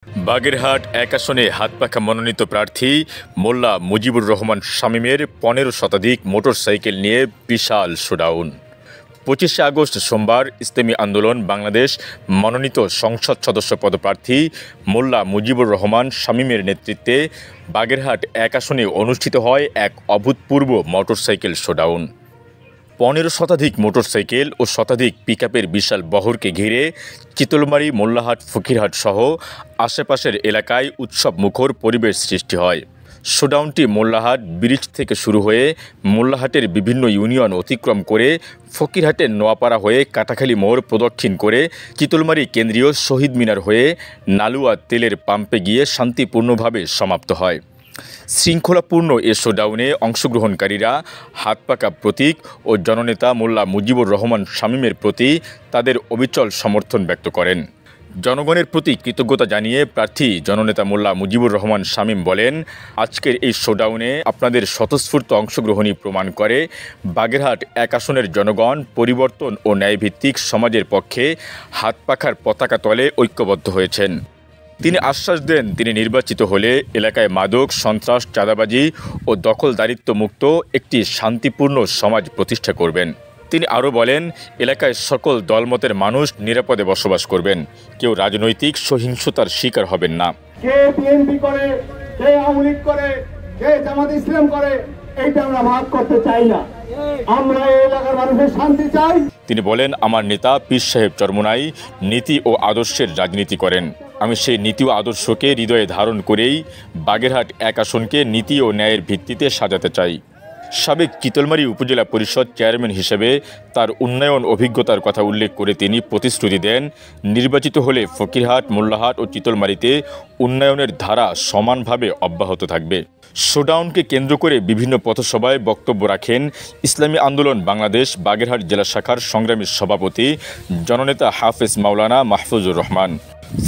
বাগেরহাট এক আসনে হাতপাখা মনোনীত প্রার্থী মোল্লা মুজিবুর রহমান শামীমের ১৫ শতাধিক মোটরসাইকেল নিয়ে বিশাল শোডাউন। ২৫শে আগস্ট সোমবার ইসলামী আন্দোলন বাংলাদেশ মনোনীত সংসদ সদস্য পদপ্রার্থী মোল্লা মুজিবুর রহমান শামীমের নেতৃত্বে বাগেরহাট এক আসনে অনুষ্ঠিত হয় এক অভূতপূর্ব মোটরসাইকেল শোডাউন। ১৫ শতাধিক মোটরসাইকেল ও শতাধিক পিকআপের বিশাল বহরকে ঘিরে চিতলমারী, মোল্লাহাট, ফকিরহাট সহ আশেপাশের এলাকায় উৎসবমুখর পরিবেশ সৃষ্টি হয়। শোডাউনটি মোল্লাহাট ব্রিজ থেকে শুরু হয়ে মোল্লাহাটের বিভিন্ন ইউনিয়ন অতিক্রম করে ফকিরহাটের নোয়াপাড়া হয়ে কাটাখালী মোড় প্রদক্ষিণ করে চিতলমারী কেন্দ্রীয় শহীদ মিনার হয়ে নালুয়া তেলের পাম্পে গিয়ে শান্তিপূর্ণভাবে সমাপ্ত হয়। শৃঙ্খলাপূর্ণ এ শোডাউনে অংশগ্রহণকারীরা হাতপাখা প্রতীক ও জননেতা মোল্লা মুজিবুর রহমান শামীমের প্রতি তাদের অবিচল সমর্থন ব্যক্ত করেন। জনগণের প্রতি কৃতজ্ঞতা জানিয়ে প্রার্থী জননেতা মোল্লা মুজিবুর রহমান শামীম বলেন, আজকের এই শোডাউনে আপনাদের স্বতঃস্ফূর্ত অংশগ্রহণই প্রমাণ করে বাগেরহাট এক আসনের জনগণ পরিবর্তন ও ন্যায়ভিত্তিক সমাজের পক্ষে হাতপাখার পতাকা তলে ঐক্যবদ্ধ হয়েছেন। তিনি আশ্বাস দেন, তিনি নির্বাচিত হলে এলাকায় মাদক, সন্ত্রাস, চাঁদাবাজি ও দখলদারিত্ব মুক্ত একটি শান্তিপূর্ণ সমাজ প্রতিষ্ঠা করবেন। তিনি আরও বলেন, এলাকায় সকল দলমতের মানুষ নিরাপদে বসবাস করবেন, কেউ রাজনৈতিক সহিংসতার শিকার হবেন না। কে বিএনপি করে, কে আওয়ামী লীগ করে, কে জামাত ইসলাম করে, এইটা আমরা ভাগ করতে চাই না। আমরা এই এলাকার মানুষের শান্তি চাই। তিনি বলেন, আমার নেতা পীর সাহেব চরমোনাই নীতি ও আদর্শের রাজনীতি করেন। আমি সেই নীতি ও আদর্শকে হৃদয়ে ধারণ করেই বাগেরহাট এক আসনকে নীতি ও ন্যায়ের ভিত্তিতে সাজাতে চাই। সাবেক চিতলমারী উপজেলা পরিষদ চেয়ারম্যান হিসেবে তার উন্নয়ন অভিজ্ঞতার কথা উল্লেখ করে তিনি প্রতিশ্রুতি দেন, নির্বাচিত হলে ফকিরহাট, মোল্লাহাট ও চিতলমারীতে উন্নয়নের ধারা সমানভাবে অব্যাহত থাকবে। শোডাউনকে কেন্দ্র করে বিভিন্ন পথসভায় বক্তব্য রাখেন ইসলামী আন্দোলন বাংলাদেশ বাগেরহাট জেলা শাখার সংগ্রামী সভাপতি জননেতা হাফেজ মাওলানা মাহফুজুর রহমান,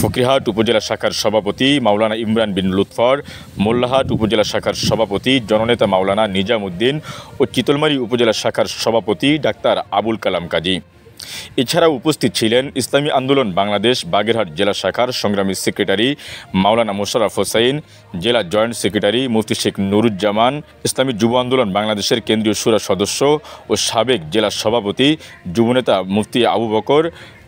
ফকিরহাট উপজেলা শাখার সভাপতি মাওলানা ইমরান বিন লুৎফর, মোল্লাহাট উপজেলা শাখার সভাপতি জননেতা মাওলানা নিজাম উদ্দিন ও চিতলমারী উপজেলা শাখার সভাপতি ডাক্তার আবুল কালাম কাজী। এছাড়াও উপস্থিত ছিলেন ইসলামী আন্দোলন বাংলাদেশ বাগেরহাট জেলা শাখার সংগ্রামী সেক্রেটারি মাওলানা মোশাররফ হোসাইন, জেলা জয়েন্ট সেক্রেটারি মুফতি শেখ নুরুজ্জামান, ইসলামী যুব আন্দোলন বাংলাদেশের কেন্দ্রীয় শুরা সদস্য ও সাবেক জেলা সভাপতি যুবনেতা মুফতি আবু বকর,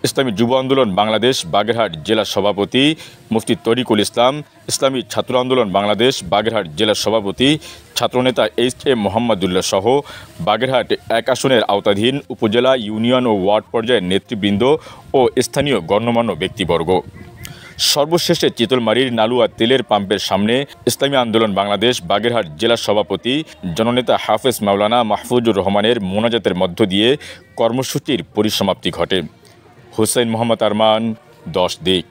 ইসলামী যুব আন্দোলন বাংলাদেশ বাগেরহাট জেলা সভাপতি মুফতি তরিকুল ইসলাম, ইসলামী ছাত্র আন্দোলন বাংলাদেশ বাগেরহাট জেলা সভাপতি ছাত্রনেতা এইচ.এম. মোহাম্মদুল্লাহ সহ বাগেরহাট এক আসনের আওতাধীন উপজেলা, ইউনিয়ন ও ওয়ার্ড পর্যায়ের নেতৃবৃন্দ ও স্থানীয় গণ্যমান্য ব্যক্তিবর্গ। সর্বশেষে চিতলমারীর নালুয়া তেলের পাম্পের সামনে ইসলামী আন্দোলন বাংলাদেশ বাগেরহাট জেলা সভাপতি জননেতা হাফেজ মাওলানা মাহফুজুর রহমানের মোনাজাতের মধ্য দিয়ে কর্মসূচির পরিসমাপ্তি ঘটে। হুসাইন মোহাম্মদ আরমান, 10 দিক।